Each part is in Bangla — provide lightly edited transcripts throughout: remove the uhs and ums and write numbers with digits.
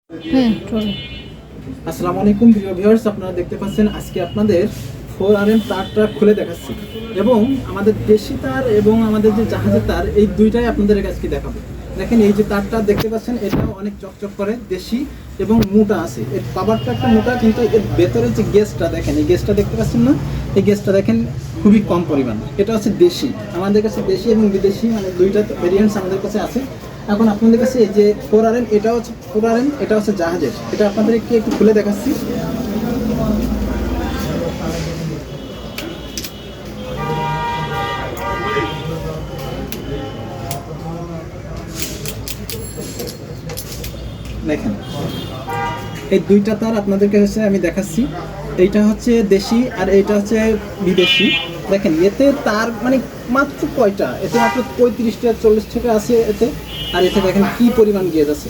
হ্যাঁ চলে। আসসালামু আলাইকুম প্রিয় ভিউয়ার্স, আপনারা দেখতে পাচ্ছেন আজকে আপনাদের 4RM তারটা খুলে দেখাচ্ছি এবং আমাদের দেশি তার এবং আমাদের যে জাহাজের তার এই দুইটাই আপনাদের আজকে দেখাবো। দেখেন এই যে তারটা দেখতে পাচ্ছেন এটাও অনেক চকচক করে, দেশি এবং মোটা আছে। এর কভারটা একটা মোটা, কিন্তু এর ভেতরে যে গেজটা দেখেন, এই গেজটা দেখতে পাচ্ছেন না, এই গেজটা দেখেন খুবই কম পরিমাণ। এটা হচ্ছে দেশি, আমাদের কাছে দেশি এবং বিদেশি মানে দুইটা ভেরিয়েন্টস আমাদের কাছে আছে। এখন আপনাদের কাছে এই যে 4RM, এটা হচ্ছে 4RM, এটা হচ্ছে জাহাজের। এটা আপনাদেরকে একটু খুলে দেখাচ্ছি। দেখেন এই দুইটা তার আপনাদেরকে হচ্ছে আমি দেখাচ্ছি। এইটা হচ্ছে দেশি আর এইটা হচ্ছে বিদেশি। দেখেন এতে তার মানে মাত্র কয়টা, এতে মাত্র 35টা 40 আছে এতে। আর এতে দেখেন কি পরিমাণ গেজ আছে,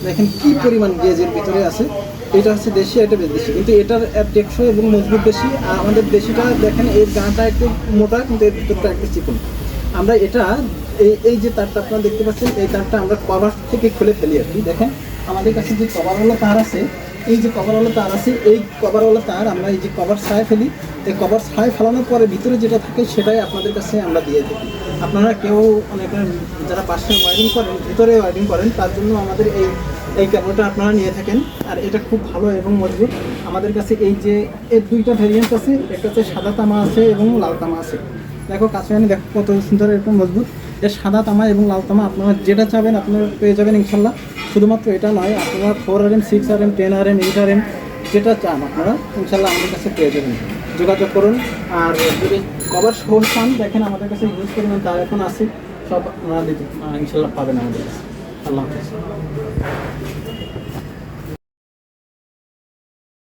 দেখেন কি পরিমাণ গেজের ভিতরে আছে। এটা হচ্ছে দেশি, এটা বিদেশি, কিন্তু এটার টেকসই এবং মজবুত বেশি। আর আমাদের দেশিটা দেখেন এর গাঁটা একটু মোটা, কিন্তু এর ভিতরটা একটু চিকন। আমরা এটা এই যে তারটা আপনারা দেখতে পাচ্ছেন, এই তারটা আমরা কভার থেকে খুলে ফেলি আর কি। দেখেন আমাদের কাছে যে কভারওয়ালা তার আছে, এই যে কভারওয়ালা তার আছে, এই কভারওয়ালা তার আমরা এই যে কভার ছায় ফেলি। এই কভার ছায় ফেলানোর পরে ভিতরে যেটা থাকে সেটাই আপনাদের কাছে আমরা দিয়ে থাকি। আপনারা কেউ অনেকে যারা পাশে ওয়ারিং করেন, ভিতরে ওয়ারিং করেন, তার জন্য আমাদের এই কেবলটা আপনারা নিয়ে থাকেন। আর এটা খুব ভালো এবং মজবুত। আমাদের কাছে এই যে এর দুইটা ভ্যারিয়েন্ট আছে, একটা হচ্ছে সাদা তামা আছে এবং লাল তামা আছে। দেখো কাছে আনি, দেখো কত সুন্দর এরকম মজবুত। এর সাদা তামা এবং লাল তামা আপনারা যেটা চাবেন আপনারা পেয়ে যাবেন ইনশাল্লাহ। শুধুমাত্র এটা নয়, আপনারা 4RM, 6RM, 10RM, 8RM যেটা চান আপনারা ইনশাল্লাহ আমাদের কাছে পেয়ে যাবেন। যোগাযোগ করুন। আর যদি কভার সহ চান, দেখেন আমাদের কাছে ইউজ পরিমাণ তার এখন আছে, সব আপনারা ইনশাল্লাহ পাবেন আমাদের কাছে। আল্লাহ হাফেজ।